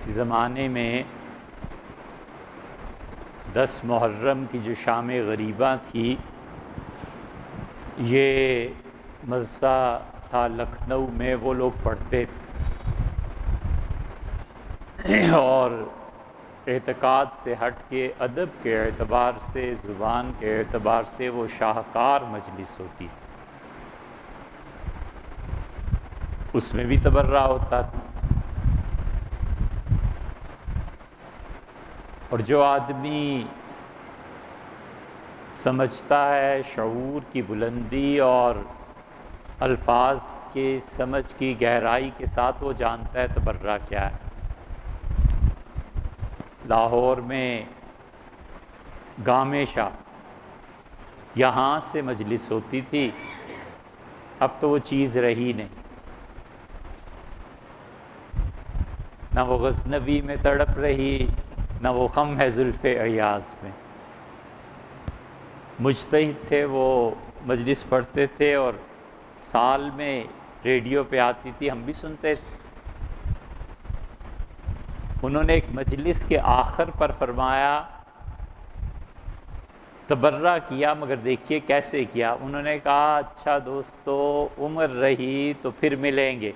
کسی زمانے میں 10 محرم کی جو شام غریبہ تھی، یہ مدرسہ تھا لکھنؤ میں، وہ لوگ پڑھتے تھے اور اعتقاد سے ہٹ کے ادب کے اعتبار سے، زبان کے اعتبار سے وہ شاہکار مجلس ہوتی تھی۔ اس میں بھی تبرع ہوتا تھا، اور جو آدمی سمجھتا ہے شعور کی بلندی اور الفاظ کے سمجھ کی گہرائی کے ساتھ، وہ جانتا ہے تبرع کیا ہے۔ لاہور میں گامے شاہ، یہاں سے مجلس ہوتی تھی، اب تو وہ چیز رہی نہیں، نہ وہ غزنوی میں تڑپ رہی، نہ وہ خم ہے زلف ایاز میں۔ مجتہد تھے، وہ مجلس پڑھتے تھے اور سال میں ریڈیو پہ آتی تھی، ہم بھی سنتے تھے۔ انہوں نے ایک مجلس کے آخر پر فرمایا، تبرع کیا، مگر دیکھیے کیسے کیا۔ انہوں نے کہا، اچھا دوستو، عمر رہی تو پھر ملیں گے۔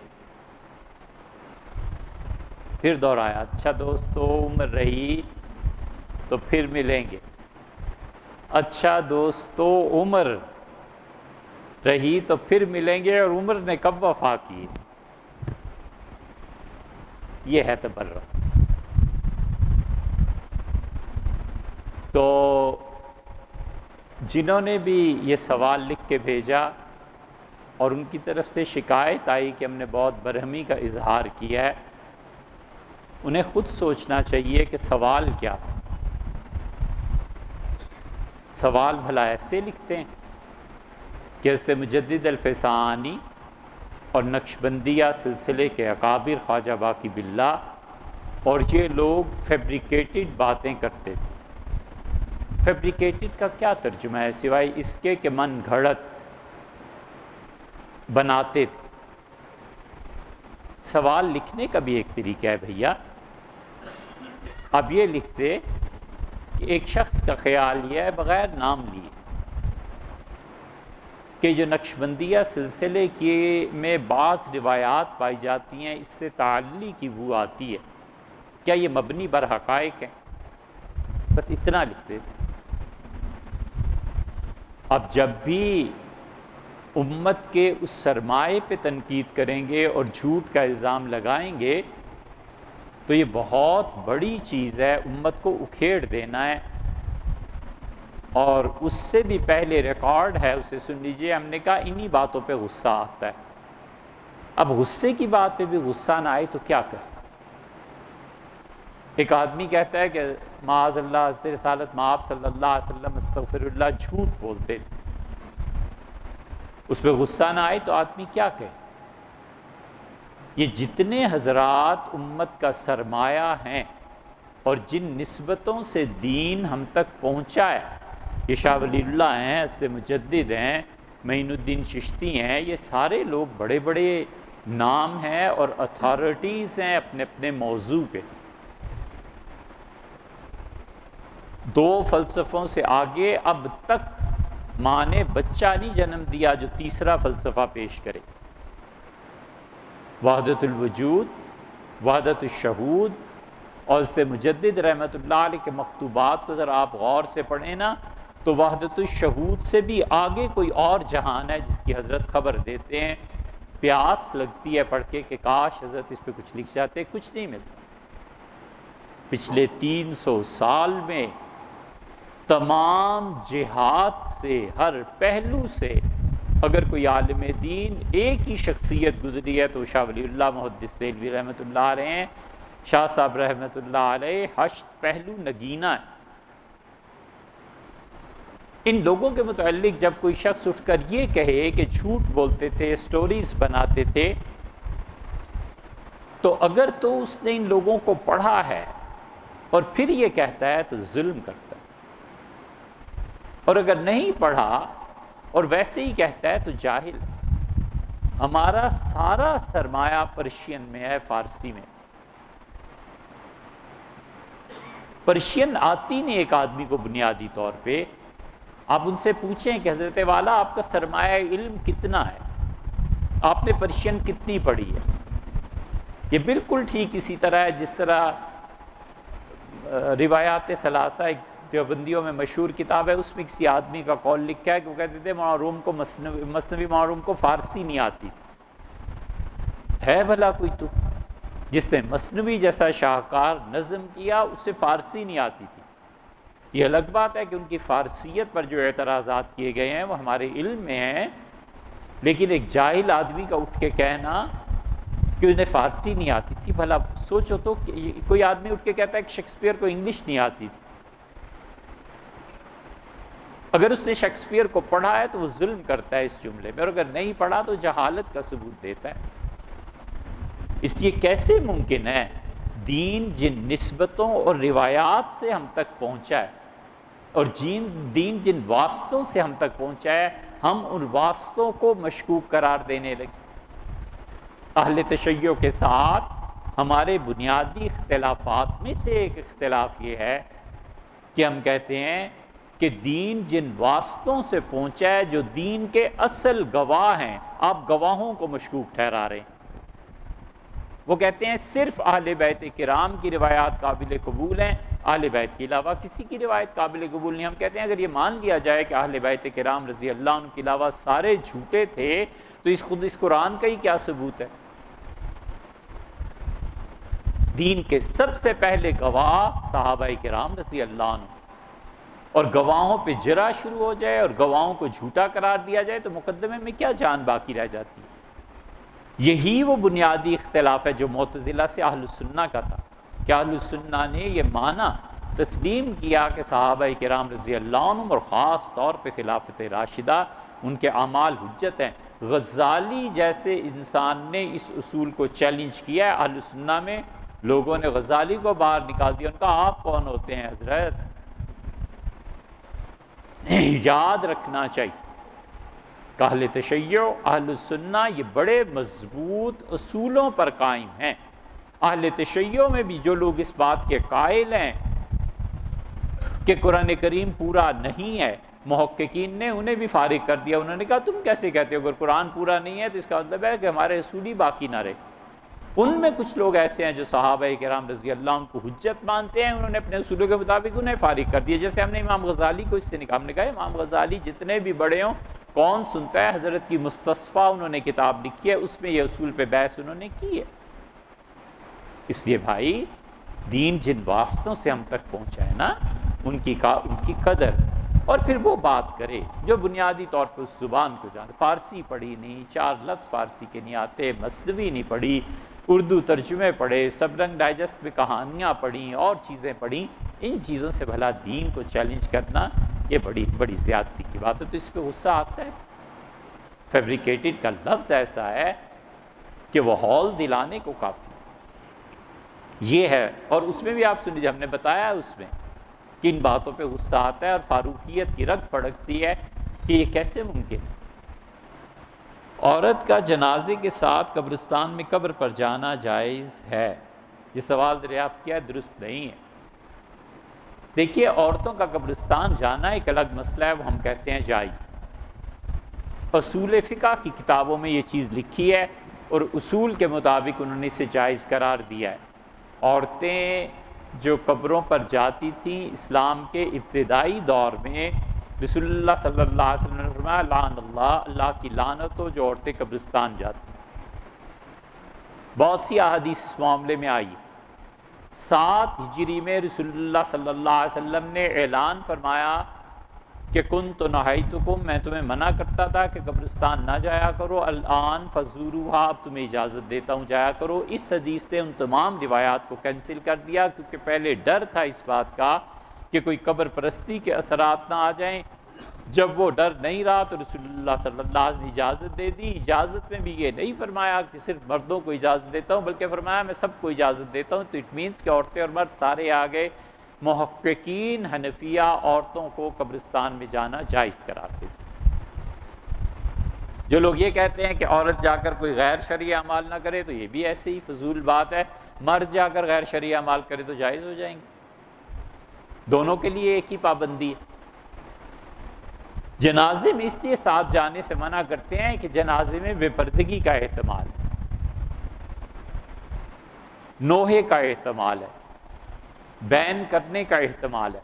پھر دوہرایا، اچھا دوستو، عمر رہی تو پھر ملیں گے۔ اچھا دوستو، عمر رہی تو پھر ملیں گے، اور عمر نے کب وفا کی؟ یہ ہے تبرع۔ تو جنہوں نے بھی یہ سوال لکھ کے بھیجا اور ان کی طرف سے شکایت آئی کہ ہم نے بہت برہمی کا اظہار کیا ہے، انہیں خود سوچنا چاہیے کہ سوال کیا تھا۔ سوال بھلا ایسے لکھتے ہیں کہ حضرت مجدد الفسانی اور نقشبندیہ سلسلے کے اکابر خواجہ باقی باللہ اور یہ لوگ فیبریکیٹڈ باتیں کرتے تھے۔ فیبریکیٹڈ کا کیا ترجمہ ہے سوائے اس کے کہ من گھڑت بناتے تھے۔ سوال لکھنے کا بھی ایک طریقہ ہے بھیا۔ اب یہ لکھتے کہ ایک شخص کا خیال یہ ہے بغیر نام لیے کہ جو نقشبندیہ سلسلے کی میں بعض روایات پائی جاتی ہیں، اس سے تعلی کی بو آتی ہے، کیا یہ مبنی بر حقائق ہیں؟ بس اتنا لکھتے تھے۔ اب جب بھی امت کے اس سرمائے پہ تنقید کریں گے اور جھوٹ کا الزام لگائیں گے تو یہ بہت بڑی چیز ہے، امت کو اکھیڑ دینا ہے۔ اور اس سے بھی پہلے ریکارڈ ہے، اسے سن لیجئے۔ ہم نے کہا انہی باتوں پہ غصہ آتا ہے۔ اب غصے کی بات پہ بھی غصہ نہ آئے تو کیا کریں؟ ایک آدمی کہتا ہے کہ معاذ اللہ حضرت رسالت مآب صلی اللہ علیہ وسلم استغفر اللہ جھوٹ بولتے تھے، اس پہ غصہ نہ آئے تو آدمی کیا کہے؟ یہ جتنے حضرات امت کا سرمایہ ہیں اور جن نسبتوں سے دین ہم تک پہنچا ہے، یہ شاہ ولی اللہ ہیں، حضرت مجدد ہیں، معین الدین چشتی ہیں، یہ سارے لوگ بڑے بڑے نام ہیں اور اتھارٹیز ہیں اپنے اپنے موضوع پہ۔ 2 فلسفوں سے آگے اب تک ماں نے بچہ نہیں جنم دیا جو تیسرا فلسفہ پیش کرے۔ وحدت الوجود، وحدت الشہود اور حضرت مجدد رحمۃ اللہ علیہ کے مکتوبات کو ذرا آپ غور سے پڑھیں نا، تو وحدت الشہود سے بھی آگے کوئی اور جہان ہے جس کی حضرت خبر دیتے ہیں۔ پیاس لگتی ہے پڑھ کے کہ کاش حضرت اس پہ کچھ لکھ جاتے، کچھ نہیں ملتا۔ پچھلے 300 سال میں تمام جہات سے، ہر پہلو سے اگر کوئی عالم دین ایک ہی شخصیت گزری ہے تو شاہ ولی اللہ محدث دہلوی رحمۃ اللہ علیہ ہیں۔ شاہ صاحب رحمۃ اللہ علیہ 8 پہلو نگینہ ہیں۔ ان لوگوں کے متعلق جب کوئی شخص اٹھ کر یہ کہے کہ جھوٹ بولتے تھے، سٹوریز بناتے تھے، تو اگر تو اس نے ان لوگوں کو پڑھا ہے اور پھر یہ کہتا ہے تو ظلم کرتا ہے، اور اگر نہیں پڑھا اور ویسے ہی کہتا ہے تو جاہل۔ ہمارا سارا سرمایہ پرشین میں ہے، فارسی میں۔ پرشین آتی نہیں ایک آدمی کو بنیادی طور پہ. آپ ان سے پوچھیں کہ حضرت والا آپ کا سرمایہ علم کتنا ہے، آپ نے پرشین کتنی پڑھی ہے. یہ بالکل ٹھیک اسی طرح ہے جس طرح روایات ثلاثہ ایک دیوبندیوں میں مشہور کتاب ہے، اس میں کسی آدمی کا قول لکھا ہے کہ وہ کہتے تھے مولانا روم کو مثنوی مولانا روم کو فارسی نہیں آتی. ہے بھلا کوئی تو جس نے مثنوی جیسا شاہکار نظم کیا اسے فارسی نہیں آتی تھی. یہ الگ بات ہے کہ ان کی فارسیت پر جو اعتراضات کیے گئے ہیں وہ ہمارے علم میں ہیں، لیکن ایک جاہل آدمی کا اٹھ کے کہنا کہ انہیں فارسی نہیں آتی تھی، بھلا سوچو تو کہ کوئی آدمی اٹھ کے کہتا ہے کہ شیکسپیئر کو انگلش نہیں آتی تھی. اگر اس نے شیکسپیئر کو پڑھا ہے تو وہ ظلم کرتا ہے اس جملے میں، اور اگر نہیں پڑھا تو جہالت کا ثبوت دیتا ہے. اس لیے کیسے ممکن ہے دین جن نسبتوں اور روایات سے ہم تک پہنچا ہے اور دین جن واسطوں سے ہم تک پہنچا ہے، ہم ان واسطوں کو مشکوک قرار دینے لگے. اہل تشیع کے ساتھ ہمارے بنیادی اختلافات میں سے ایک اختلاف یہ ہے کہ ہم کہتے ہیں کہ دین جن واسطوں سے پہنچا ہے جو دین کے اصل گواہ ہیں، آپ گواہوں کو مشکوک ٹھہرا رہے ہیں. وہ کہتے ہیں صرف اہل بیت کرام کی روایات قابل قبول ہیں، اہل بیت کے علاوہ کسی کی روایت قابل قبول نہیں. ہم کہتے ہیں اگر یہ مان لیا جائے کہ اہل بیت کرام رضی اللہ عنہ کے علاوہ سارے جھوٹے تھے تو اس قرآن کا ہی کیا ثبوت ہے؟ دین کے سب سے پہلے گواہ صحابہ کرام رضی اللہ عنہ، اور گواہوں پہ جرح شروع ہو جائے اور گواہوں کو جھوٹا قرار دیا جائے تو مقدمے میں کیا جان باقی رہ جاتی ہے؟ یہی وہ بنیادی اختلاف ہے جو معتزلہ سے اہل السنہ کا تھا کہ اہل السنہ نے یہ مانا تسلیم کیا کہ صحابہ کرام رضی اللہ عنہ اور خاص طور پہ خلافت راشدہ ان کے اعمال حجت ہیں. غزالی جیسے انسان نے اس اصول کو چیلنج کیا ہے. اہل السنہ میں لوگوں نے غزالی کو باہر نکال دیا. ان کا آپ کون ہوتے ہیں حضرت؟ یاد رکھنا چاہیے کہ اہل تشیع اہل السنہ یہ بڑے مضبوط اصولوں پر قائم ہیں. اہل تشیع میں بھی جو لوگ اس بات کے قائل ہیں کہ قرآن کریم پورا نہیں ہے، محققین نے انہیں بھی فارغ کر دیا. انہوں نے کہا تم کیسے کہتے ہو اگر قرآن پورا نہیں ہے تو اس کا مطلب ہے کہ ہمارے اصول ہی باقی نہ رہے. ان میں کچھ لوگ ایسے ہیں جو صحابہ کرام رضی اللہ عنہ کو حجت مانتے ہیں، انہوں نے اپنے اصولوں کے مطابق انہیں فارغ کر دیا. جیسے ہم نے امام غزالی کو اس سے نکالا، ہم نے کہا امام غزالی جتنے بھی بڑے ہوں کون سنتا ہے؟ حضرت کی مستصفیٰ انہوں نے کتاب لکھی ہے، اس میں یہ اصول پہ بحث انہوں نے کی ہے. اس لیے بھائی دین جن واسطوں سے ہم تک پہنچا ہے نا، ان کی قدر، اور پھر وہ بات کرے جو بنیادی طور پر اس زبان کو جانتے. فارسی پڑھی نہیں، 4 لفظ فارسی کے نہیں آتے، مثنوی نہیں پڑھی، اردو ترجمے پڑھے، سب رنگ ڈائجسٹ میں کہانیاں پڑھیں اور چیزیں پڑھیں، ان چیزوں سے بھلا دین کو چیلنج کرنا یہ بڑی زیادتی کی بات ہے. تو اس پہ غصہ آتا ہے. فیبریکیٹڈ کا لفظ ایسا ہے کہ وہ ہال دلانے کو کافی یہ ہے. اور اس میں بھی آپ سنیے، ہم نے بتایا اس میں کہ ان باتوں پہ غصہ آتا ہے اور فاروقیت کی رگ پھڑکتی ہے کہ یہ کیسے ممکن ہے. عورت کا جنازے کے ساتھ قبرستان میں قبر پر جانا جائز ہے؟ یہ سوال دریافت کیا، درست نہیں ہے. دیکھیے عورتوں کا قبرستان جانا ایک الگ مسئلہ ہے، وہ ہم کہتے ہیں جائز. اصول فقہ کی کتابوں میں یہ چیز لکھی ہے اور اصول کے مطابق انہوں نے اسے جائز قرار دیا ہے. عورتیں جو قبروں پر جاتی تھیں اسلام کے ابتدائی دور میں، رسول اللہ صلی اللہ علیہ وسلم نے فرمایا لعن اللہ کی لعنت ہو جو عورتیں قبرستان جاتی. بہت سی احادیث اس معاملے میں آئی. 7 ہجری میں رسول اللہ صلی اللہ علیہ وسلم نے اعلان فرمایا کہ کنت نہیتکم، میں تمہیں منع کرتا تھا کہ قبرستان نہ جایا کرو، الآن فزوروہا، اب تمہیں اجازت دیتا ہوں جایا کرو. اس حدیث نے ان تمام روایات کو کینسل کر دیا کیونکہ پہلے ڈر تھا اس بات کا کہ کوئی قبر پرستی کے اثرات نہ آ جائیں. جب وہ ڈر نہیں رہا تو رسول اللہ صلی اللہ علیہ وسلم نے اجازت دے دی. اجازت میں بھی یہ نہیں فرمایا کہ صرف مردوں کو اجازت دیتا ہوں، بلکہ فرمایا میں سب کو اجازت دیتا ہوں. تو اٹ مینس کہ عورتیں اور مرد سارے آ گئے. محققین حنفیہ عورتوں کو قبرستان میں جانا جائز کراتے تھے. جو لوگ یہ کہتے ہیں کہ عورت جا کر کوئی غیر شرعی اعمال نہ کرے تو یہ بھی ایسے ہی فضول بات ہے. مرد جا کر غیر شرعی اعمال کرے تو جائز ہو جائیں گے. دونوں کے لیے ایک ہی پابندی ہے۔ جنازے میں اس لیے ساتھ جانے سے منع کرتے ہیں کہ جنازے میں بے پردگی کا احتمال ہے، نوحے کا احتمال ہے، بین کرنے کا احتمال ہے،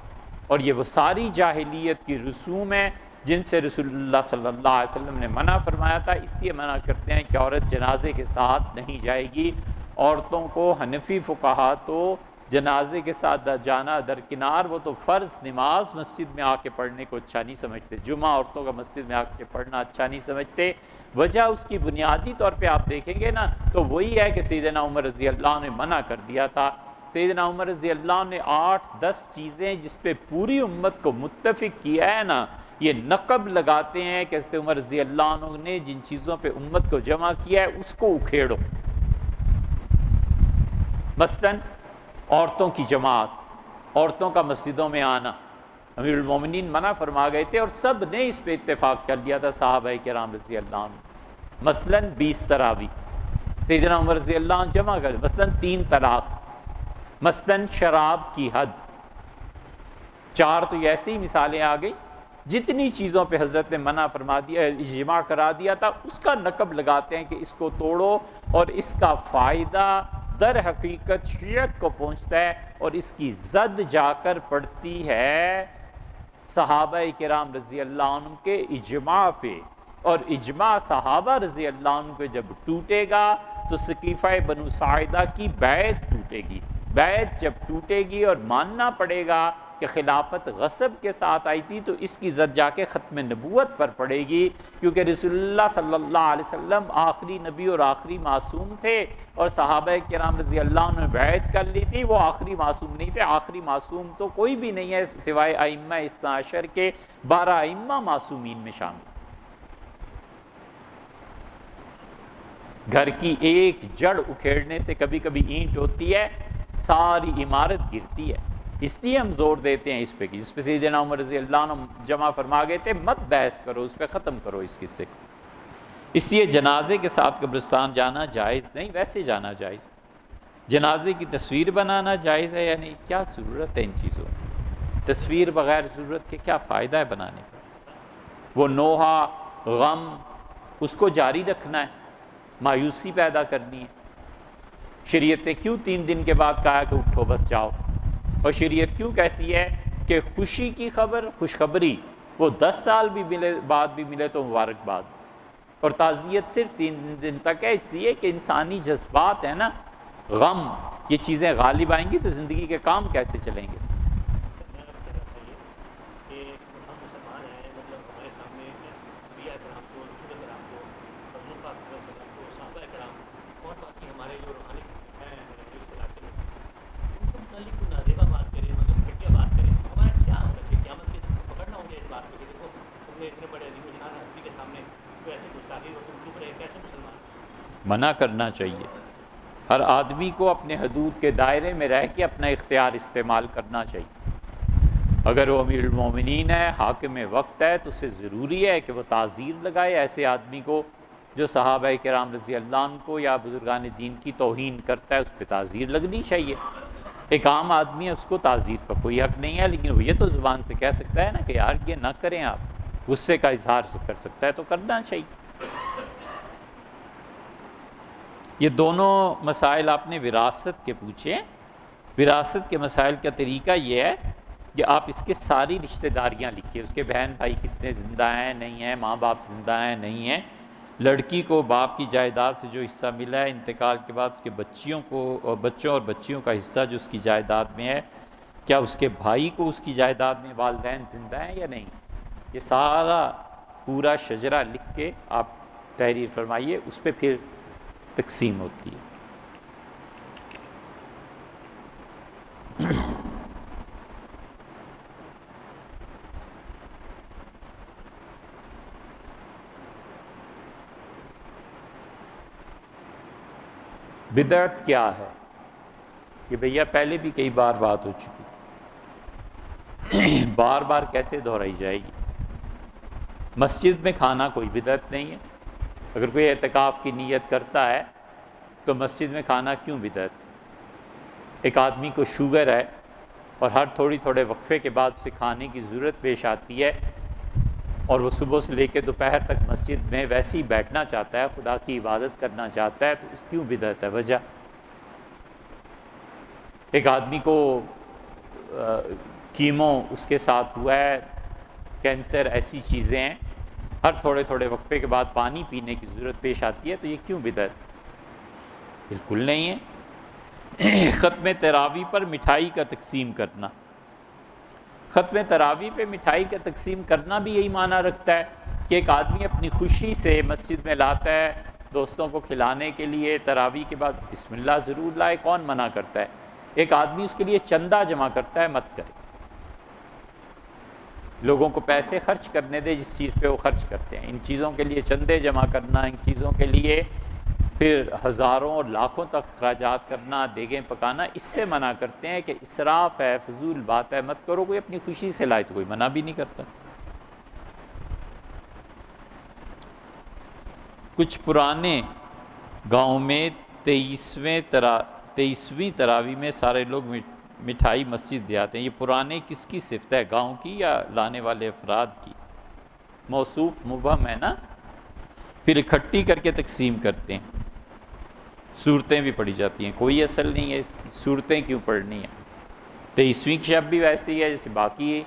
اور یہ وہ ساری جاہلیت کی رسوم ہیں جن سے رسول اللہ صلی اللہ علیہ وسلم نے منع فرمایا تھا۔ اس لیے منع کرتے ہیں کہ عورت جنازے کے ساتھ نہیں جائے گی۔ عورتوں کو حنفی فقہا تو جنازے کے ساتھ جانا درکنار، وہ تو فرض نماز مسجد میں آ کے پڑھنے کو اچھا نہیں سمجھتے، جمعہ عورتوں کا مسجد میں آ کے پڑھنا اچھا نہیں سمجھتے۔ وجہ اس کی بنیادی طور پہ آپ دیکھیں گے نا تو وہی ہے کہ سیدنا عمر رضی اللہ عنہ نے منع کر دیا تھا۔ سیدنا عمر رضی اللہ عنہ نے 8-10 چیزیں جس پہ پوری امت کو متفق کیا ہے نا، یہ نقب لگاتے ہیں کہ حضرت عمر رضی اللہ عنہ نے جن چیزوں پہ امت کو جمع کیا ہے اس کو اکھیڑو۔ مثلاً عورتوں کی جماعت، عورتوں کا مسجدوں میں آنا، امیر المومنین منع فرما گئے تھے اور سب نے اس پہ اتفاق کر لیا تھا صحابہ کرام رضی اللہ عنہ۔ مثلاً 20 تراویح سیدنا عمر رضی اللہ عنہ جمع کر، مثلاً 3 طلاق، مثلاً شراب کی حد، 4 تو ایسی ہی مثالیں آ گئی۔ جتنی چیزوں پہ حضرت نے منع فرما دیا، اجماع کرا دیا تھا، اس کا نقب لگاتے ہیں کہ اس کو توڑو، اور اس کا فائدہ در حقیقت شریعت کو پہنچتا ہے، اور اس کی زد جا کر پڑتی ہے صحابہ کرام رضی اللہ عنہ کے اجماع پہ، اور اجماع صحابہ رضی اللہ عنہ پہ جب ٹوٹے گا تو سقیفہ بنو ساعدہ کی بیعت ٹوٹے گی۔ بیعت جب ٹوٹے گی اور ماننا پڑے گا کہ خلافت غصب کے ساتھ آئی تھی، تو اس کی زد جا کے ختم نبوت پر پڑے گی، کیونکہ رسول اللہ صلی اللہ علیہ وسلم آخری نبی اور آخری معصوم تھے، اور صحابہ کرام رضی اللہ عنہ نے بیعت کر لی تھی، وہ آخری معصوم نہیں تھے۔ آخری معصوم تو کوئی بھی نہیں ہے سوائے ائمہ اثنا عشر کے، 12 ائمہ معصومین میں شامل۔ گھر کی ایک جڑ اکھیڑنے سے کبھی کبھی اینٹ ہوتی ہے، ساری عمارت گرتی ہے۔ اس لیے ہم زور دیتے ہیں اس پہ، جس پہ سیدنا عمر رضی اللہ عنہ جمع فرما گئے تھے، مت بحث کرو اس پہ، ختم کرو اس قصے کو۔ اس لیے جنازے کے ساتھ قبرستان جانا جائز نہیں، ویسے جانا جائز۔ جنازے کی تصویر بنانا جائز ہے یا نہیں؟ کیا ضرورت ہے ان چیزوں کی؟ تصویر بغیر ضرورت کے کیا فائدہ ہے بنانے کا؟ وہ نوحہ غم اس کو جاری رکھنا ہے، مایوسی پیدا کرنی ہے۔ شریعت نے کیوں 3 دن کے بعد کہا کہ اٹھو بس جاؤ؟ اور شریعت کیوں کہتی ہے کہ خوشی کی خبر، خوشخبری وہ 10 سال بھی ملے بعد بھی ملے تو مبارکباد، اور تعزیت صرف 3 دن تک ہے؟ اس لیے کہ انسانی جذبات ہیں نا، غم، یہ چیزیں غالب آئیں گی تو زندگی کے کام کیسے چلیں گے؟ منع کرنا چاہیے۔ ہر آدمی کو اپنے حدود کے دائرے میں رہ کے اپنا اختیار استعمال کرنا چاہیے۔ اگر وہ امیر المومنین ہے، حاکم وقت ہے، تو اسے ضروری ہے کہ وہ تعزیر لگائے ایسے آدمی کو جو صحابہ کرام رضی اللہ عنہ کو یا بزرگان دین کی توہین کرتا ہے، اس پہ تعزیر لگنی چاہیے۔ ایک عام آدمی ہے، اس کو تعزیر کا کوئی حق نہیں ہے، لیکن وہ یہ تو زبان سے کہہ سکتا ہے نا کہ یار یہ نہ کریں، آپ غصے کا اظہار کر سکتا ہے تو کرنا چاہیے۔ یہ دونوں مسائل آپ نے وراثت کے پوچھے۔ وراثت کے مسائل کا طریقہ یہ ہے کہ آپ اس کے ساری رشتہ داریاں لکھیے، اس کے بہن بھائی کتنے زندہ ہیں نہیں ہیں، ماں باپ زندہ ہیں نہیں ہیں، لڑکی کو باپ کی جائیداد سے جو حصہ ملا ہے انتقال کے بعد اس کے بچوں اور بچیوں کا حصہ جو اس کی جائیداد میں ہے، کیا اس کے بھائی کو اس کی جائیداد میں والدین زندہ ہیں یا نہیں، یہ سارا پورا شجرہ لکھ کے آپ تحریر فرمائیے، اس پہ پھر تقسیم ہوتی ہے۔ بدعت کیا ہے؟ کہ بھیا پہلے بھی کئی بار بات ہو چکی، بار بار کیسے دہرائی جائے گی؟ مسجد میں کھانا کوئی بدعت نہیں ہے۔ اگر کوئی اعتکاف کی نیت کرتا ہے تو مسجد میں کھانا کیوں بدعت؟ ایک آدمی کو شوگر ہے، اور ہر تھوڑے وقفے کے بعد اسے کھانے کی ضرورت پیش آتی ہے، اور وہ صبح سے لے کے دوپہر تک مسجد میں ویسے ہی بیٹھنا چاہتا ہے، خدا کی عبادت کرنا چاہتا ہے، تو اس کیوں بدعت ہے؟ وجہ ایک آدمی کو کیمو اس کے ساتھ ہوا ہے، کینسر، ایسی چیزیں ہیں، ہر تھوڑے وقفے کے بعد پانی پینے کی ضرورت پیش آتی ہے، تو یہ کیوں بدعت؟ بالکل نہیں ہے۔ ختم تراویح پر مٹھائی کا تقسیم کرنا، ختم تراویح پہ مٹھائی کا تقسیم کرنا بھی یہی معنی رکھتا ہے کہ ایک آدمی اپنی خوشی سے مسجد میں لاتا ہے دوستوں کو کھلانے کے لیے، تراویح کے بعد بسم اللہ ضرور لائے، کون منع کرتا ہے؟ ایک آدمی اس کے لیے چندہ جمع کرتا ہے، مت کرے، لوگوں کو پیسے خرچ کرنے دے جس چیز پہ وہ خرچ کرتے ہیں۔ ان چیزوں کے لیے چندے جمع کرنا، ان چیزوں کے لیے پھر ہزاروں اور لاکھوں تک اخراجات کرنا، دیگیں پکانا، اس سے منع کرتے ہیں کہ اسراف ہے، فضول بات ہے، مت کرو۔ کوئی اپنی خوشی سے لائے تو کوئی منع بھی نہیں کرتا۔ کچھ پرانے گاؤں میں 23ویں تراویح میں سارے لوگ مٹھائی مسجد دے آتے ہیں۔ یہ پرانے کس کی صفت ہے؟ گاؤں کی یا لانے والے افراد کی؟ موصوف مبہم ہے نا، پھر اکٹھی کر کے تقسیم کرتے ہیں، صورتیں بھی پڑھی جاتی ہیں، کوئی اصل نہیں ہے اس کی، صورتیں کیوں پڑھنی ہیں؟ 23ویں کی شب بھی ویسی ہے جیسے باقی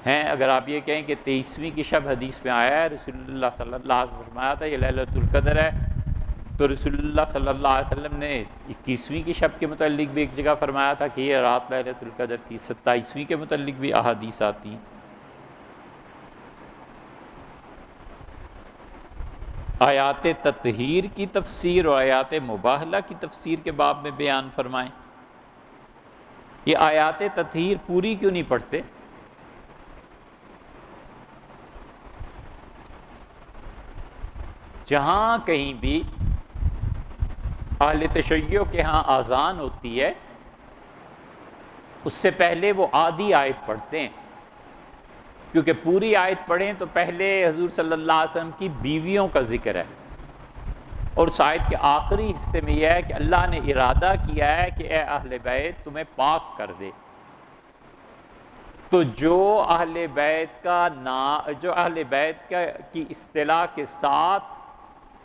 ہیں۔ اگر آپ یہ کہیں کہ 23ویں کی شب حدیث میں آیا ہے، رسول اللہ صلی اللہ علیہ وسلم فرمایا تھا یہ لیلۃ القدر ہے، تو رسول اللہ صلی اللہ علیہ وسلم نے 21ویں کی شب کے متعلق بھی ایک جگہ فرمایا تھا کہ یہ رات لیلۃ القدر تھی۔ 27ویں کے متعلق بھی احادیث آتی ہیں۔ آیات تطہیر کی تفسیر اور آیات مباہلہ کی تفسیر کے باب میں بیان فرمائیں۔ یہ آیات تطہیر پوری کیوں نہیں پڑھتے؟ جہاں کہیں بھی اہل تشیع کے ہاں اذان ہوتی ہے، اس سے پہلے وہ آدھی آیت پڑھتے ہیں، کیونکہ پوری آیت پڑھیں تو پہلے حضور صلی اللہ علیہ وسلم کی بیویوں کا ذکر ہے، اور اس آیت کے آخری حصے میں یہ ہے کہ اللہ نے ارادہ کیا ہے کہ اے اہل بیت تمہیں پاک کر دے۔ تو جو اہل بیت کی اصطلاح کے ساتھ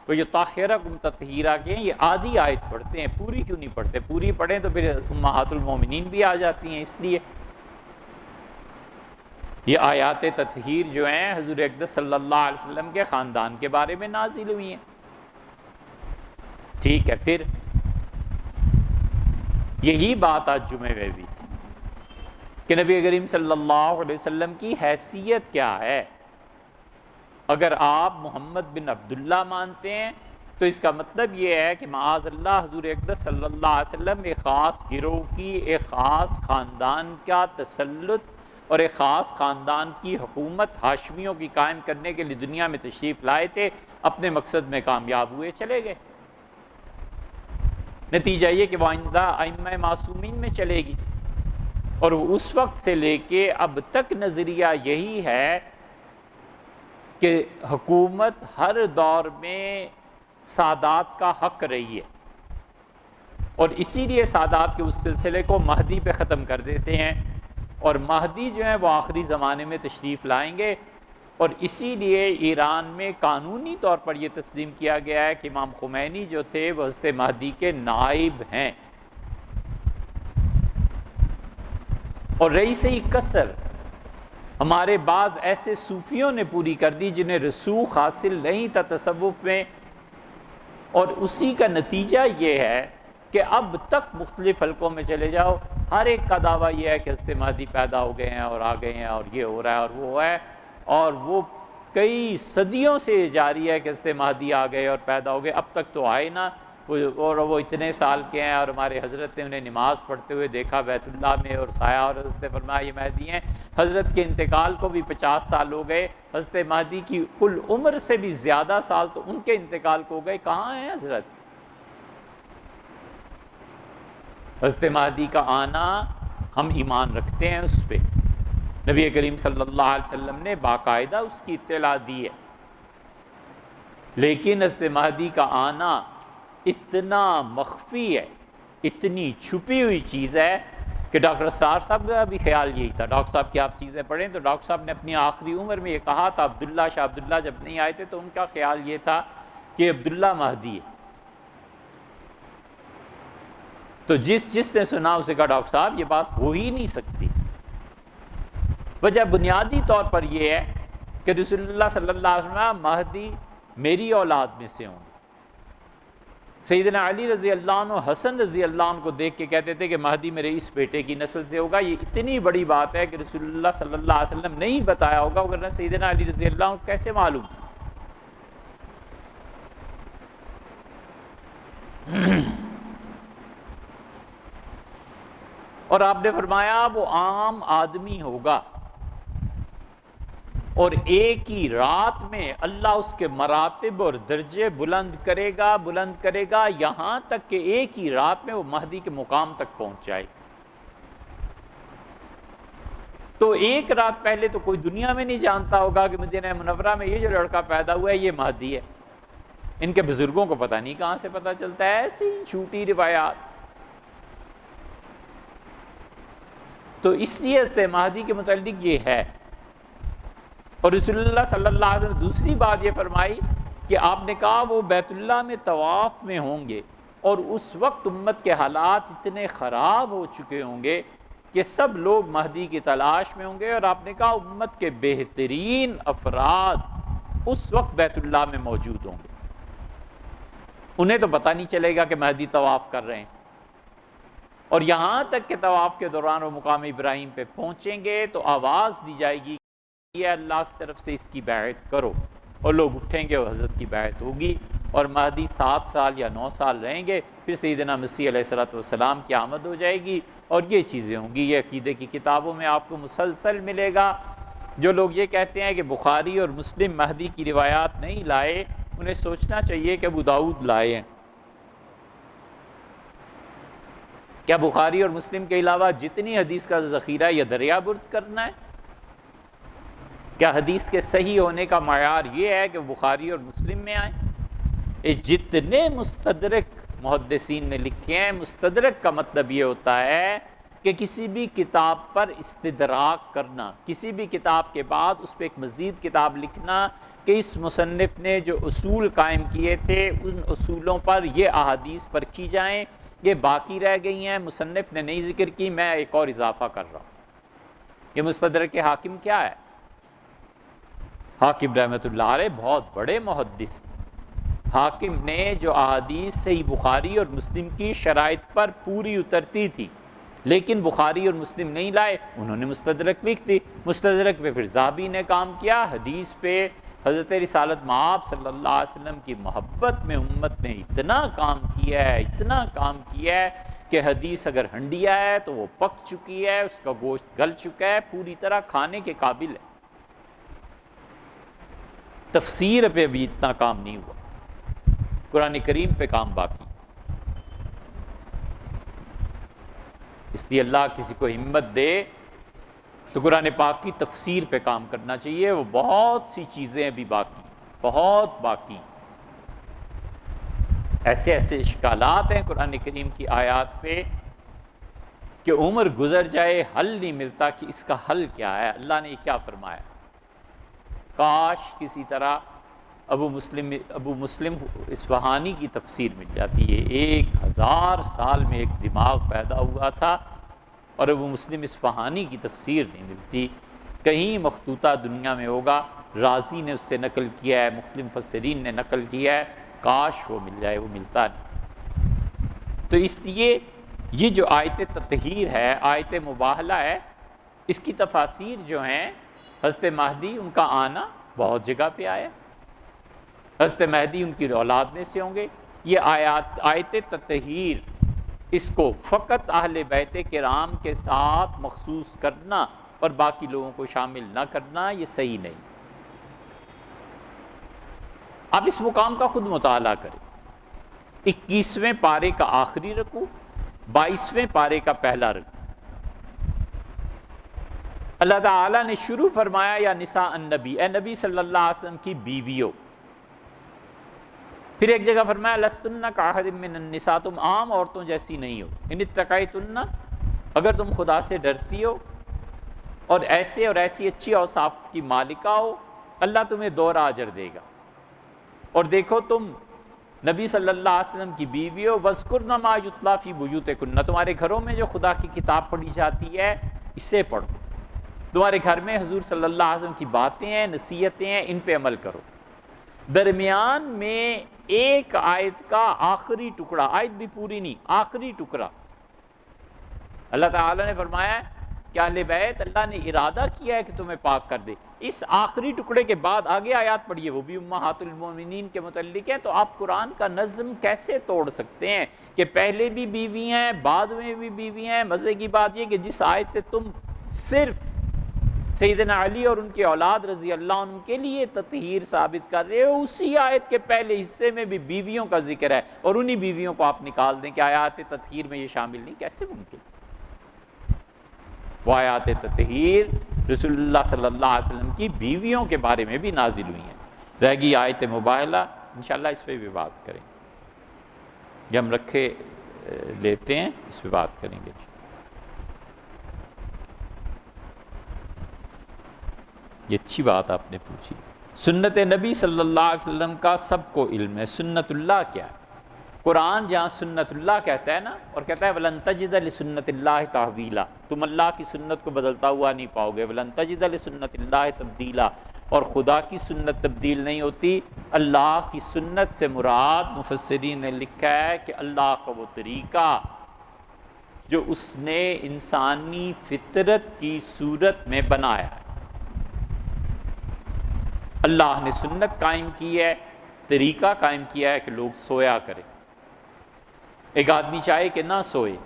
وہ یطہرکم تطہیرا کے ہیں، یہ آدھی آیت پڑھتے ہیں، پوری کیوں نہیں پڑھتے؟ پوری پڑھیں تو پھر امہات المومنین بھی آ جاتی ہیں۔ اس لیے یہ آیات تطہیر جو ہیں حضور اقدس صلی اللہ علیہ وسلم کے خاندان کے بارے میں نازل ہوئی ہیں۔ ٹھیک ہے، پھر یہی بات آج جمعے میں بھی تھی کہ نبی کریم صلی اللہ علیہ وسلم کی حیثیت کیا ہے۔ اگر آپ محمد بن عبداللہ مانتے ہیں تو اس کا مطلب یہ ہے کہ معاذ اللہ حضور اقدس صلی اللہ علیہ وسلم ایک خاص گروہ کی، ایک خاص خاندان کا تسلط اور ایک خاص خاندان کی حکومت ہاشمیوں کی قائم کرنے کے لیے دنیا میں تشریف لائے تھے، اپنے مقصد میں کامیاب ہوئے، چلے گئے۔ نتیجہ یہ کہ وہ آئندہ ائمہ معصومین میں چلے گی، اور اس وقت سے لے کے اب تک نظریہ یہی ہے کہ حکومت ہر دور میں سادات کا حق رہی ہے، اور اسی لیے سادات کے اس سلسلے کو مہدی پہ ختم کر دیتے ہیں، اور مہدی جو ہیں وہ آخری زمانے میں تشریف لائیں گے، اور اسی لیے ایران میں قانونی طور پر یہ تسلیم کیا گیا ہے کہ امام خمینی جو تھے وہ حضرت مہدی کے نائب ہیں۔ اور رہی صحیح کسر ہمارے بعض ایسے صوفیوں نے پوری کر دی جنہیں رسوخ حاصل نہیں تھا تصوف میں، اور اسی کا نتیجہ یہ ہے کہ اب تک مختلف حلقوں میں چلے جاؤ، ہر ایک کا دعویٰ یہ ہے کہ حضرت مہدی پیدا ہو گئے ہیں اور آ گئے ہیں اور یہ ہو رہا ہے اور وہ ہے، اور وہ کئی صدیوں سے جاری ہے کہ حضرت مہدی آ گئے اور پیدا ہو گئے، اب تک تو آئے نہ، اور وہ اتنے سال کے ہیں، اور ہمارے حضرت نے انہیں نماز پڑھتے ہوئے دیکھا بیت اللہ میں اور سایہ، اور حضرت نے فرمایا یہ مہدی ہیں۔ حضرت کے انتقال کو بھی 50 سال ہو گئے، حضرت مہدی کی کل عمر سے بھی زیادہ سال تو ان کے انتقال کو ہو گئے، کہاں ہیں حضرت؟ حضرت مہدی کا آنا ہم ایمان رکھتے ہیں اس پہ، نبی کریم صلی اللہ علیہ وسلم نے باقاعدہ اس کی اطلاع دی ہے، لیکن حضرت مہدی کا آنا اتنا مخفی ہے، اتنی چھپی ہوئی چیز ہے کہ ڈاکٹر اسرار صاحب کا بھی خیال یہی تھا. ڈاکٹر صاحب کی آپ چیزیں پڑھیں تو ڈاکٹر صاحب نے اپنی آخری عمر میں یہ کہا تھا. شاہ عبداللہ جب نہیں آئے تھے تو ان کا خیال یہ تھا کہ عبداللہ مہدی ہے. تو جس نے سنا اسے کہا ڈاکٹر صاحب یہ بات ہو ہی نہیں سکتی. وجہ بنیادی طور پر یہ ہے کہ رسول اللہ صلی اللہ علیہ وسلم مہدی میری اولاد میں سے ہوں گے. سیدنا علی رضی اللہ عنہ حسن رضی اللہ عنہ کو دیکھ کے کہتے تھے کہ مہدی میرے اس بیٹے کی نسل سے ہوگا. یہ اتنی بڑی بات ہے کہ رسول اللہ صلی اللہ علیہ وسلم نہیں بتایا ہوگا ورنہ سیدنا علی رضی اللہ عنہ کیسے معلوم تھا. اور آپ نے فرمایا وہ عام آدمی ہوگا اور ایک ہی رات میں اللہ اس کے مراتب اور درجے بلند کرے گا یہاں تک کہ ایک ہی رات میں وہ مہدی کے مقام تک پہنچ جائے. تو ایک رات پہلے تو کوئی دنیا میں نہیں جانتا ہوگا کہ مدینہ منورہ میں یہ جو لڑکا پیدا ہوا ہے یہ مہدی ہے. ان کے بزرگوں کو پتہ نہیں کہاں سے پتہ چلتا ہے، ایسی چھوٹی روایات. تو اس لیے حضرت مہدی کے متعلق یہ ہے. اور رسول اللہ صلی اللہ علیہ وسلم دوسری بات یہ فرمائی کہ آپ نے کہا وہ بیت اللہ میں طواف میں ہوں گے اور اس وقت امت کے حالات اتنے خراب ہو چکے ہوں گے کہ سب لوگ مہدی کی تلاش میں ہوں گے. اور آپ نے کہا امت کے بہترین افراد اس وقت بیت اللہ میں موجود ہوں گے. انہیں تو پتہ نہیں چلے گا کہ مہدی طواف کر رہے ہیں، اور یہاں تک کہ طواف کے دوران وہ مقام ابراہیم پہ پہنچیں گے تو آواز دی جائے گی یہ اللہ کی طرف سے اس کی بیعت کرو، اور لوگ اٹھیں گے اور حضرت کی بیعت ہوگی. اور مہدی 7 سال یا 9 سال رہیں گے، پھر سیدنا مسیح علیہ السلام کی آمد ہو جائے گی اور یہ چیزیں ہوں گی. یہ عقیدے کی کتابوں میں آپ کو مسلسل ملے گا. جو لوگ یہ کہتے ہیں کہ بخاری اور مسلم مہدی کی روایات نہیں لائے، انہیں سوچنا چاہیے کہ ابو داؤد لائے ہیں. کیا بخاری اور مسلم کے علاوہ جتنی حدیث کا ذخیرہ یہ دریا برد کرنا ہے؟ کیا حدیث کے صحیح ہونے کا معیار یہ ہے کہ بخاری اور مسلم میں آئیں؟ جتنے مستدرک محدثین نے لکھے ہیں، مستدرک کا مطلب یہ ہوتا ہے کہ کسی بھی کتاب پر استدراک کرنا، کسی بھی کتاب کے بعد اس پہ ایک مزید کتاب لکھنا کہ اس مصنف نے جو اصول قائم کیے تھے ان اصولوں پر یہ احادیث پرکھی جائیں، یہ باقی رہ گئی ہیں، مصنف نے نہیں ذکر کی، میں ایک اور اضافہ کر رہا ہوں. یہ مستدرک حاکم کیا ہے؟ حاکم رحمۃ اللہ علیہ بہت بڑے محدث تھے. حاکم نے جو احادیث صحیح بخاری اور مسلم کی شرائط پر پوری اترتی تھی لیکن بخاری اور مسلم نہیں لائے، انہوں نے مستدرک لکھ دی. مستدرک پہ پھر ذہبی نے کام کیا. حدیث پہ حضرت رسالت مآب صلی اللہ علیہ وسلم کی محبت میں امت نے اتنا کام کیا ہے کہ حدیث اگر ہنڈیا ہے تو وہ پک چکی ہے، اس کا گوشت گل چکا ہے، پوری طرح کھانے کے قابل ہے. تفسیر پہ بھی اتنا کام نہیں ہوا، قرآن کریم پہ کام باقی. اس لیے اللہ کسی کو ہمت دے تو قرآن پاک کی تفسیر پہ کام کرنا چاہیے. وہ بہت سی چیزیں بھی باقی، بہت باقی، ایسے اشکالات ہیں قرآن کریم کی آیات پہ کہ عمر گزر جائے حل نہیں ملتا کہ اس کا حل کیا ہے، اللہ نے یہ کیا فرمایا. کاش کسی طرح ابو مسلم اصفہانی کی تفسیر مل جاتی ہے. 1000 سال میں ایک دماغ پیدا ہوا تھا اور ابو مسلم اصفہانی کی تفسیر نہیں ملتی. کہیں مخطوطہ دنیا میں ہوگا، رازی نے اس سے نقل کیا ہے، مختلف مفسرین نے نقل کیا ہے. کاش وہ مل جائے، وہ ملتا نہیں. تو اس لیے یہ جو آیت تطہیر ہے، آیت مباہلہ ہے، اس کی تفاسیر جو ہیں حضرت مہدی ان کا آنا بہت جگہ پہ آیا. حضرت مہدی ان کی اولاد میں سے ہوں گے. یہ آیت تطہیر اس کو فقط اہل بیت کرام کے ساتھ مخصوص کرنا اور باقی لوگوں کو شامل نہ کرنا یہ صحیح نہیں. آپ اس مقام کا خود مطالعہ کریں. 21ویں پارے کا آخری رکوع، 22ویں پارے کا پہلا رکوع. اللہ تعالیٰ نے شروع فرمایا یا نساء النبی، اے نبی صلی اللہ علیہ وسلم کی بیویوں. پھر ایک جگہ فرمایا لستن کاحد من النساء، تم عام عورتوں جیسی نہیں ہو. ان اتقیتن، اگر تم خدا سے ڈرتی ہو اور ایسے اور ایسی اچھی اوصاف کی مالکہ ہو، اللہ تمہیں دوہرا اجر دے گا۔ اور دیکھو تم نبی صلی اللہ علیہ وسلم کی بیوی ہو، وَاذْكُرْنَ مَا يُتْلَىٰ فِي بُيُوتِكُنَّ، تمہارے گھروں میں جو خدا کی کتاب پڑھی جاتی ہے اسے پڑھو، تمہارے گھر میں حضور صلی اللہ علیہ وسلم کی باتیں ہیں، نصیحتیں ہیں، ان پہ عمل کرو۔ درمیان میں ایک آیت کا آخری ٹکڑا، آیت بھی پوری نہیں، آخری ٹکڑا، اللہ تعالیٰ نے فرمایا ہے کہ اہل بیت اللہ نے ارادہ کیا ہے کہ تمہیں پاک کر دے۔ اس آخری ٹکڑے کے بعد آگے آیات پڑھیے، وہ بھی امہات المومنین کے متعلق ہے۔ تو آپ قرآن کا نظم کیسے توڑ سکتے ہیں کہ پہلے بھی بیوی ہیں، بعد میں بھی بیوی ہیں؟ مزے کی بات یہ کہ جس آیت سے تم صرف سیدنا علی اور ان کے اولاد رضی اللہ عنہ کے لیے تطہیر ثابت کر رہے ہو، اسی آیت کے پہلے حصے میں بھی بیویوں کا ذکر ہے، اور انہی بیویوں کو آپ نکال دیں کہ آیات تطہیر میں یہ شامل نہیں، کیسے ممکن؟ وہ آیات تطہیر رسول اللہ صلی اللہ علیہ وسلم کی بیویوں کے بارے میں بھی نازل ہوئی ہیں۔ رہ گئی آیت مباہلہ، انشاءاللہ اس پہ بھی بات کریں گے، یہ ہم رکھے لیتے ہیں، اس پہ بات کریں گے۔ یہ اچھی بات آپ نے پوچھی۔ سنت نبی صلی اللہ علیہ وسلم کا سب کو علم ہے، سنت اللہ کیا ہے؟ قرآن جہاں سنت اللہ کہتا ہے نا، اور کہتا ہے وَلَن تَجِدَ لِسُنَّتِ اللَّهِ تَحْوِيلًا، تم اللہ کی سنت کو بدلتا ہوا نہیں پاؤ گے، وَلَن تَجِدَ لِسُنَّتِ اللَّهِ تَبْدِيلًا، اور خدا کی سنت تبدیل نہیں ہوتی۔ اللہ کی سنت سے مراد مفسرین نے لکھا ہے کہ اللہ کا وہ طریقہ جو اس نے انسانی فطرت کی صورت میں بنایا ہے۔ اللہ نے سنت قائم کی ہے، طریقہ قائم کیا ہے کہ لوگ سویا کریں۔ ایک آدمی چاہے کہ نہ سوئے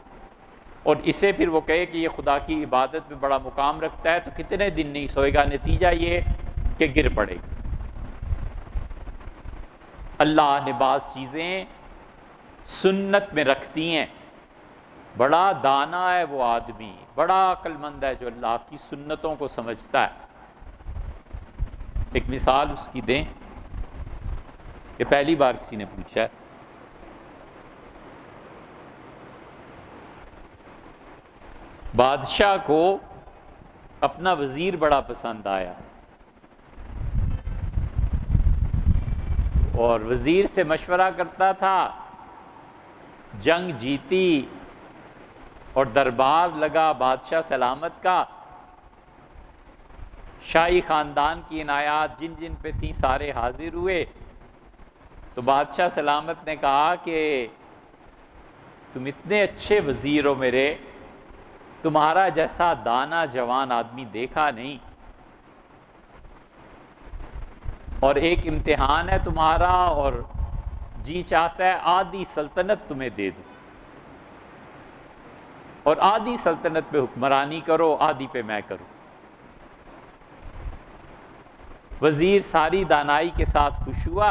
اور اسے پھر وہ کہے کہ یہ خدا کی عبادت میں بڑا مقام رکھتا ہے، تو کتنے دن نہیں سوئے گا، نتیجہ یہ کہ گر پڑے گا۔ اللہ نے بعض چیزیں سنت میں رکھ دی ہیں۔ بڑا دانا ہے وہ آدمی، بڑا عقل مند ہے جو اللہ کی سنتوں کو سمجھتا ہے۔ ایک مثال اس کی دیں کہ پہلی بار کسی نے پوچھا ہے، بادشاہ کو اپنا وزیر بڑا پسند آیا اور وزیر سے مشورہ کرتا تھا، جنگ جیتی اور دربار لگا بادشاہ سلامت کا، شاہی خاندان کی عنایات جن جن پہ تھیں سارے حاضر ہوئے، تو بادشاہ سلامت نے کہا کہ تم اتنے اچھے وزیر ہو میرے، تمہارا جیسا دانا جوان آدمی دیکھا نہیں، اور ایک امتحان ہے تمہارا، اور جی چاہتا ہے آدھی سلطنت تمہیں دے دوں اور آدھی سلطنت پہ حکمرانی کرو، آدھی پہ میں کروں۔ وزیر ساری دانائی کے ساتھ خوش ہوا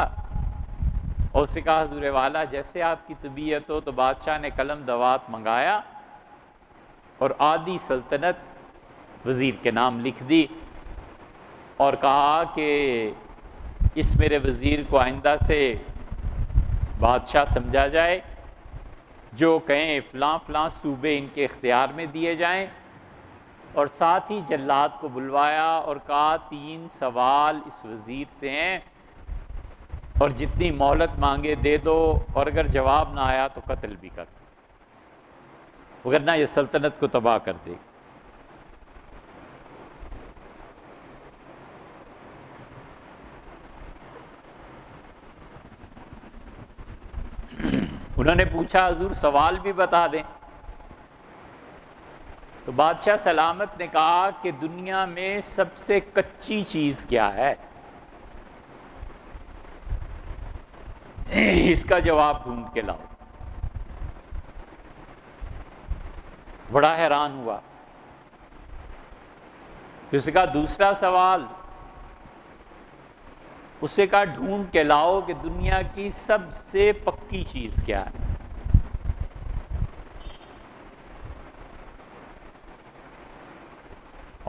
اور اسے کہا حضور والا جیسے آپ کی طبیعت ہو، تو بادشاہ نے قلم دوات منگایا اور آدھی سلطنت وزیر کے نام لکھ دی اور کہا کہ اس میرے وزیر کو آئندہ سے بادشاہ سمجھا جائے، جو کہیں فلاں فلاں صوبے ان کے اختیار میں دیے جائیں، اور ساتھ ہی جلاد کو بلوایا اور کہا 3 سوال اس وزیر سے ہیں اور جتنی مہلت مانگے دے دو، اور اگر جواب نہ آیا تو قتل بھی کر دو، وگرنہ یہ سلطنت کو تباہ کر دے گا۔ انہوں نے پوچھا حضور سوال بھی بتا دیں، تو بادشاہ سلامت نے کہا کہ دنیا میں سب سے کچی چیز کیا ہے، اس کا جواب ڈھونڈ کے لاؤ۔ بڑا حیران ہوا، پھر اس نے کہا دوسرا سوال، اس سے کہا ڈھونڈ کے لاؤ کہ دنیا کی سب سے پکی چیز کیا ہے۔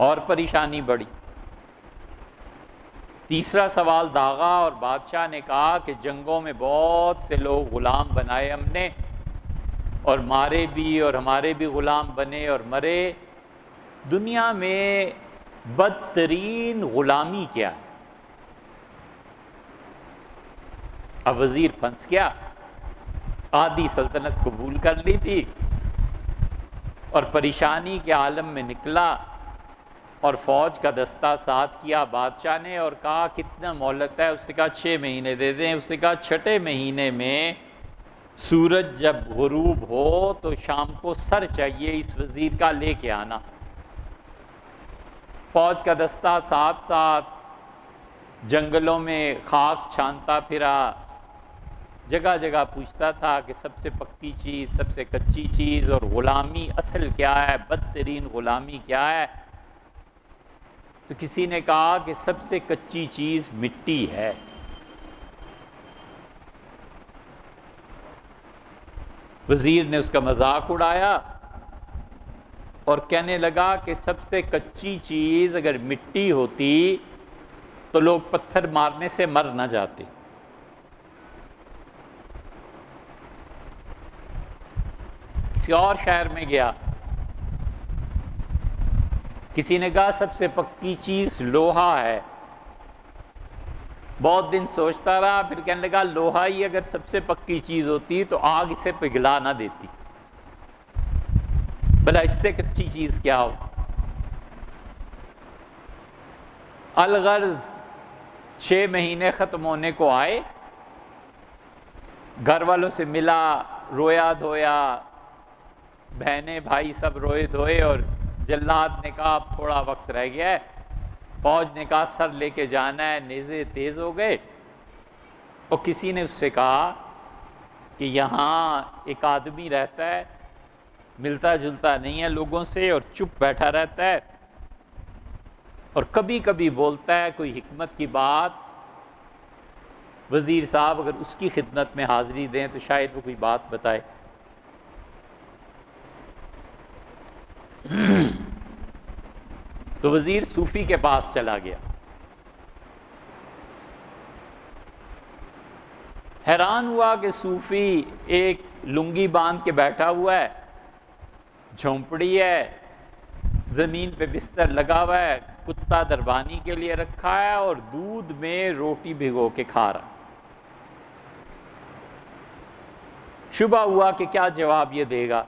اور پریشانی بڑھی۔ تیسرا سوال داغا اور بادشاہ نے کہا کہ جنگوں میں بہت سے لوگ غلام بنائے ہم نے، اور مارے بھی اور ہمارے بھی غلام بنے اور مرے۔ دنیا میں بدترین غلامی کیا ہے؟ اب وزیر پھنس گیا، آدھی سلطنت قبول کر لی تھی اور پریشانی کے عالم میں نکلا، اور فوج کا دستہ ساتھ کیا بادشاہ نے، اور کہا کتنا مہلت ہے؟ اس نے کہا 6 مہینے دے دیں۔ اس نے کہا 6 مہینے میں سورج جب غروب ہو تو شام کو سر چاہیے اس وزیر کا، لے کے آنا۔ فوج کا دستہ ساتھ ساتھ جنگلوں میں خاک چھانتا پھرا، جگہ جگہ پوچھتا تھا کہ سب سے پکی چیز، سب سے کچی چیز اور غلامی اصل کیا ہے، بدترین غلامی کیا ہے؟ تو کسی نے کہا کہ سب سے کچی چیز مٹی ہے۔ وزیر نے اس کا مذاق اڑایا اور کہنے لگا کہ سب سے کچی چیز اگر مٹی ہوتی تو لوگ پتھر مارنے سے مر نہ جاتے۔ کسی اور شہر میں گیا، کسی نے کہا سب سے پکی چیز لوہا ہے۔ بہت دن سوچتا رہا، پھر کہنے لگا لوہا ہی اگر سب سے پکی چیز ہوتی تو آگ اسے پگھلا نہ دیتی، بھلا اس سے کچی چیز کیا ہو؟ الغرض 6 مہینے ختم ہونے کو آئے، گھر والوں سے ملا، رویا دھویا، بہنیں بھائی سب روئے دھوئے، اور جلاد نے کہا اب تھوڑا وقت رہ گیا ہے۔ فوج نے کہا سر لے کے جانا ہے، نیزے تیز ہو گئے، اور کسی نے اس سے کہا کہ یہاں ایک آدمی رہتا ہے، ملتا جلتا نہیں ہے لوگوں سے اور چپ بیٹھا رہتا ہے، اور کبھی کبھی بولتا ہے کوئی حکمت کی بات، وزیر صاحب اگر اس کی خدمت میں حاضری دیں تو شاید وہ کوئی بات بتائے۔ تو وزیر صوفی کے پاس چلا گیا، حیران ہوا کہ صوفی ایک لنگی باندھ کے بیٹھا ہوا ہے، جھونپڑی ہے، زمین پہ بستر لگا ہوا ہے، کتا دربانی کے لیے رکھا ہے، اور دودھ میں روٹی بھگو کے کھا رہا۔ شبہ ہوا کہ کیا جواب یہ دے گا۔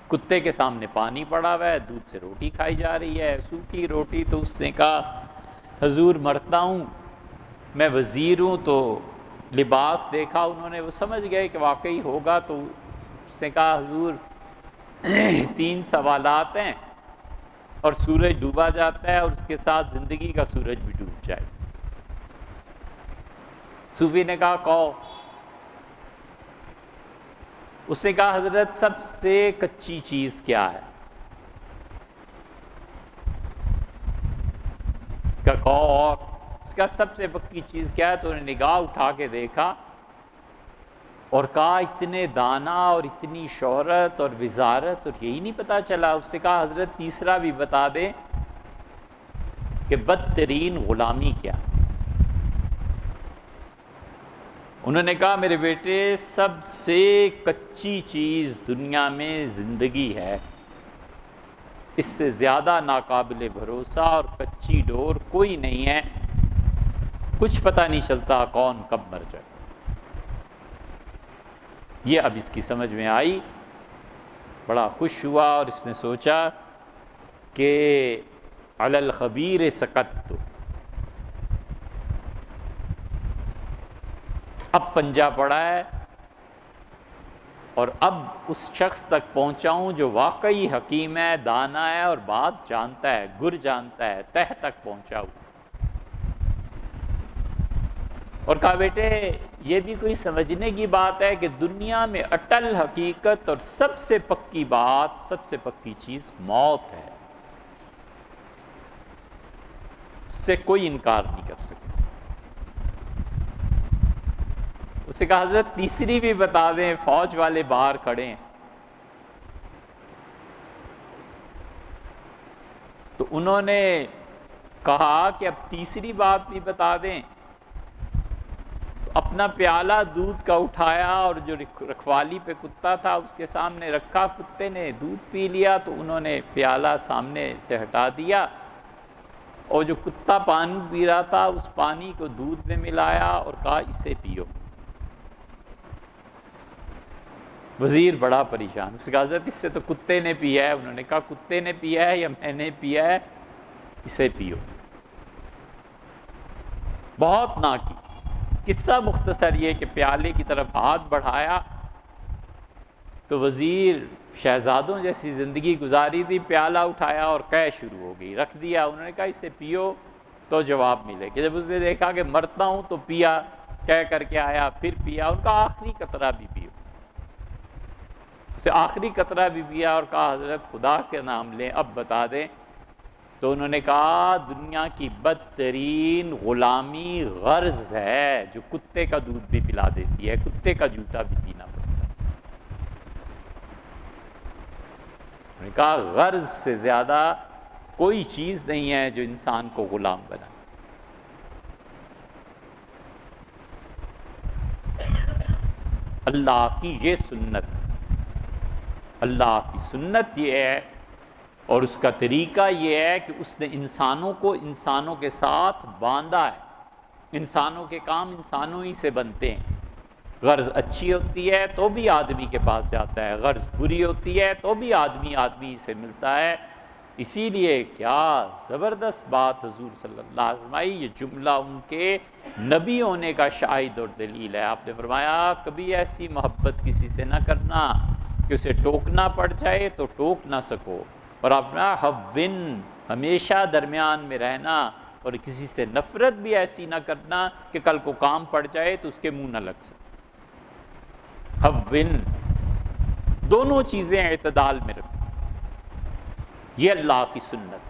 کتے کے سامنے پانی پڑا ہوا ہے، دودھ سے روٹی کھائی جا رہی ہے، سوکھی روٹی۔ تو اس نے کہا حضور مرتا ہوں، میں وزیر ہوں، تو لباس دیکھا انہوں نے، وہ سمجھ گئے کہ واقعی ہوگا، تو اس نے کہا حضور 3 سوالات ہیں، اور سورج ڈوبا جاتا ہے اور اس کے ساتھ زندگی کا سورج بھی ڈوب جائے۔ صوفی نے کہا کہو۔ اس نے کہا حضرت سب سے کچی چیز کیا ہے؟ کہا اور؟ اس کا سب سے پکی چیز کیا ہے؟ تو انہوں نے نگاہ اٹھا کے دیکھا اور کہا اتنے دانا اور اتنی شہرت اور وزارت اور یہی نہیں پتا چلا۔ اس سے کہا حضرت تیسرا بھی بتا دیں کہ بدترین غلامی کیا؟ انہوں نے کہا میرے بیٹے سب سے کچی چیز دنیا میں زندگی ہے، اس سے زیادہ ناقابل بھروسہ اور کچی ڈور کوئی نہیں ہے، کچھ پتہ نہیں چلتا کون کب مر جائے۔ یہ اب اس کی سمجھ میں آئی، بڑا خوش ہوا اور اس نے سوچا کہ علی الخبیر سکت، اب پنجہ پڑا ہے اور اب اس شخص تک پہنچا ہوں جو واقعی حکیم ہے، دانا ہے اور بات جانتا ہے، گر جانتا ہے، تہ تک پہنچا ہوں۔ اور کہا بیٹے یہ بھی کوئی سمجھنے کی بات ہے کہ دنیا میں اٹل حقیقت اور سب سے پکی بات، سب سے پکی چیز موت ہے، اس سے کوئی انکار نہیں کر سکتا۔ اسے کہا حضرت تیسری بھی بتا دیں، فوج والے باہر کھڑے ہیں۔ تو انہوں نے کہا کہ اب تیسری بات بھی بتا دیں۔ تو اپنے اپنا پیالہ دودھ کا اٹھایا اور جو رکھوالی پہ کتا تھا اس کے سامنے رکھا، کتے نے دودھ پی لیا تو انہوں نے پیالہ سامنے سے ہٹا دیا، اور جو کتا پانی پی رہا تھا اس پانی کو دودھ میں ملایا اور کہا اسے پیو۔ وزیر بڑا پریشان، اس نے کہا حضرت اس سے تو کتے نے پیا ہے۔ انہوں نے کہا کتے نے پیا ہے یا میں نے پیا ہے، اسے پیو۔ بہت نہ کی۔ قصہ مختصر یہ کہ پیالے کی طرف ہاتھ بڑھایا تو وزیر شہزادوں جیسی زندگی گزاری تھی، پیالہ اٹھایا اور قے شروع ہو گئی، رکھ دیا۔ انہوں نے کہا اسے پیو تو جواب ملے کہ جب اس نے دیکھا کہ مرتا ہوں تو پیا، قے کر کے آیا، پھر پیا۔ ان کا آخری قطرہ بھی پیو، اسے آخری قطرہ بھی پیا اور کہا حضرت خدا کے نام لیں اب بتا دیں۔ تو انہوں نے کہا دنیا کی بدترین غلامی غرض ہے جو کتے کا دودھ بھی پلا دیتی ہے، کتے کا جوتا بھی پینا پڑتا ہے۔ انہوں نے کہا غرض سے زیادہ کوئی چیز نہیں ہے جو انسان کو غلام بنائے۔ اللہ کی یہ سنت، اللہ کی سنت یہ ہے اور اس کا طریقہ یہ ہے کہ اس نے انسانوں کو انسانوں کے ساتھ باندھا ہے۔ انسانوں کے کام انسانوں ہی سے بنتے ہیں۔ غرض اچھی ہوتی ہے تو بھی آدمی کے پاس جاتا ہے، غرض بری ہوتی ہے تو بھی آدمی آدمی سے ملتا ہے۔ اسی لیے کیا زبردست بات حضور صلی اللہ علیہ وسلم فرمائی، یہ جملہ ان کے نبی ہونے کا شاہد اور دلیل ہے۔ آپ نے فرمایا کبھی ایسی محبت کسی سے نہ کرنا کہ اسے ٹوکنا پڑ جائے تو ٹوک نہ سکو، اور اپنا حوّن ہمیشہ درمیان میں رہنا، اور کسی سے نفرت بھی ایسی نہ کرنا کہ کل کو کام پڑ جائے تو اس کے منہ نہ لگ سکے۔ حوّن، دونوں چیزیں اعتدال میں رکھو، یہ اللہ کی سنت۔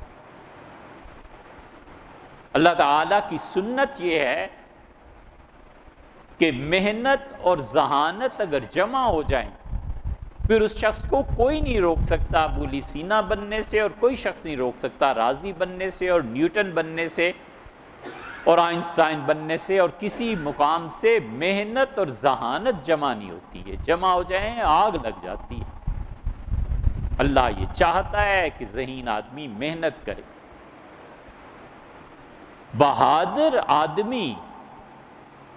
اللہ تعالیٰ کی سنت یہ ہے کہ محنت اور ذہانت اگر جمع ہو جائیں پھر اس شخص کو کوئی نہیں روک سکتا ابولی سینا بننے سے، اور کوئی شخص نہیں روک سکتا رازی بننے سے اور نیوٹن بننے سے اور آئنسٹائن بننے سے، اور کسی مقام سے محنت اور ذہانت جمع نہیں ہوتی ہے۔ جمع ہو جائیں آگ لگ جاتی ہے۔ اللہ یہ چاہتا ہے کہ ذہین آدمی محنت کرے۔ بہادر آدمی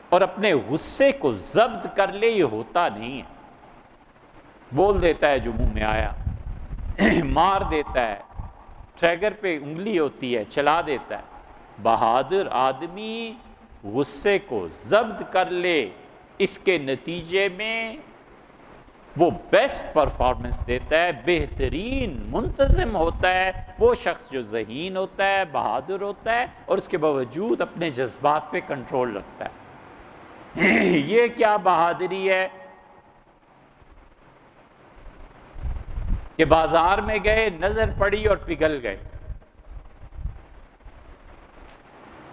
اور اپنے غصے کو ضبط کر لے یہ ہوتا نہیں ہے، بول دیتا ہے جو منہ میں آیا، مار دیتا ہے، ٹریگر پہ انگلی ہوتی ہے چلا دیتا ہے۔ بہادر آدمی غصے کو ضبط کر لے، اس کے نتیجے میں وہ بیسٹ پرفارمنس دیتا ہے، بہترین منتظم ہوتا ہے وہ شخص جو ذہین ہوتا ہے، بہادر ہوتا ہے اور اس کے باوجود اپنے جذبات پہ کنٹرول رکھتا ہے۔ یہ کیا بہادری ہے کہ بازار میں گئے، نظر پڑی اور پگھل گئے۔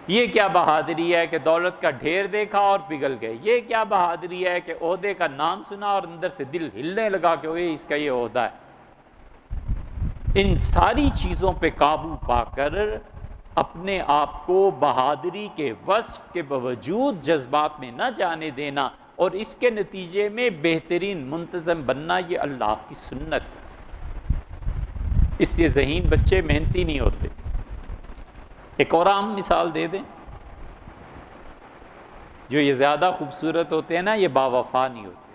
یہ کیا بہادری ہے کہ دولت کا ڈھیر دیکھا اور پگھل گئے۔ یہ کیا بہادری ہے کہ عہدے کا نام سنا اور اندر سے دل ہلنے لگا کہ اوہ اس کا یہ عہدہ ہے۔ ان ساری چیزوں پہ قابو پا کر اپنے آپ کو بہادری کے وصف کے باوجود جذبات میں نہ جانے دینا اور اس کے نتیجے میں بہترین منتظم بننا، یہ اللہ کی سنت ہے۔ اس سے ذہین بچے محنتی نہیں ہوتے۔ ایک اور عام مثال دے دیں، جو یہ زیادہ خوبصورت ہوتے ہیں نا یہ باوفا نہیں ہوتے۔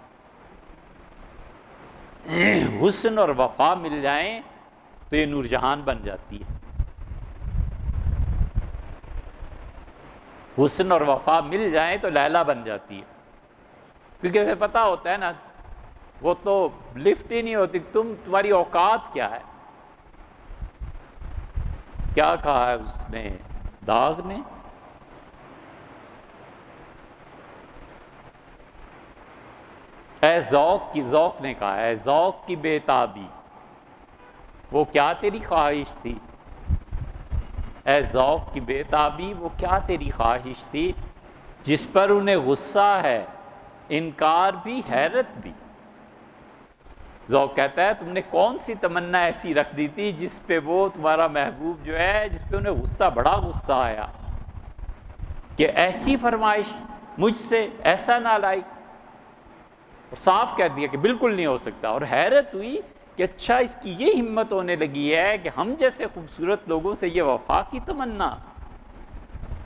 حسن اور وفا مل جائیں تو یہ نور جہان بن جاتی ہے۔ حسن اور وفا مل جائیں تو لیلا بن جاتی ہے، کیونکہ اسے پتہ ہوتا ہے نا وہ تو لفٹ ہی نہیں ہوتی، تمہاری اوقات کیا ہے۔ کیا کہا ہے اس نے، داغ نے؟ اے ذوق نے کہا ہے، ذوق کی بے تابی، وہ کیا تیری خواہش تھی؟ اے ذوق کی بے تابی، وہ کیا تیری خواہش تھی جس پر انہیں غصہ ہے، انکار بھی حیرت بھی۔ ذوق کہتا ہے تم نے کون سی تمنا ایسی رکھ دی تھی جس پہ وہ تمہارا محبوب جو ہے، جس پہ انہیں بڑا غصہ آیا کہ ایسی فرمائش مجھ سے ایسا نالائق، اور صاف کہہ دیا کہ بالکل نہیں ہو سکتا۔ اور حیرت ہوئی کہ اچھا اس کی یہ ہمت ہونے لگی ہے کہ ہم جیسے خوبصورت لوگوں سے یہ وفا کی تمنا،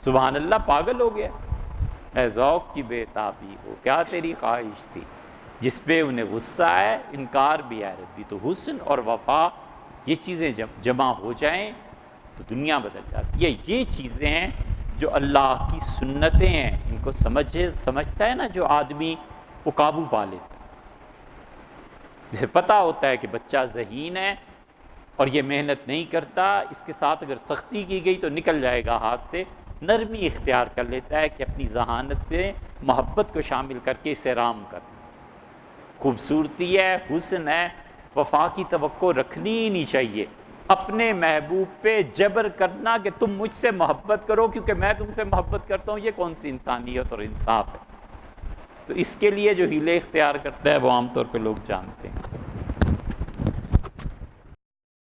سبحان اللہ، پاگل ہو گیا۔ اے ذوق کی بے تابی ہو، کیا تیری خواہش تھی، جس پہ انہیں غصہ ہے، انکار بھی، حیرت بھی۔ تو حسن اور وفا یہ چیزیں جب جمع ہو جائیں تو دنیا بدل جاتی ہے۔ یہ چیزیں ہیں جو اللہ کی سنتیں ہیں، ان کو سمجھتا ہے نا جو آدمی، وہ قابو پا لیتا ہے۔ جسے پتہ ہوتا ہے کہ بچہ ذہین ہے اور یہ محنت نہیں کرتا، اس کے ساتھ اگر سختی کی گئی تو نکل جائے گا ہاتھ سے، نرمی اختیار کر لیتا ہے کہ اپنی ذہانت میں محبت کو شامل کر کے اسے رام کر۔ خوبصورتی ہے، حسن ہے، وفا کی توقع رکھنی ہی نہیں چاہیے۔ اپنے محبوب پہ جبر کرنا کہ تم مجھ سے محبت کرو کیونکہ میں تم سے محبت کرتا ہوں، یہ کون سی انسانیت اور انصاف ہے؟ تو اس کے لیے جو ہیلے اختیار کرتا ہے وہ عام طور پہ لوگ جانتے ہیں۔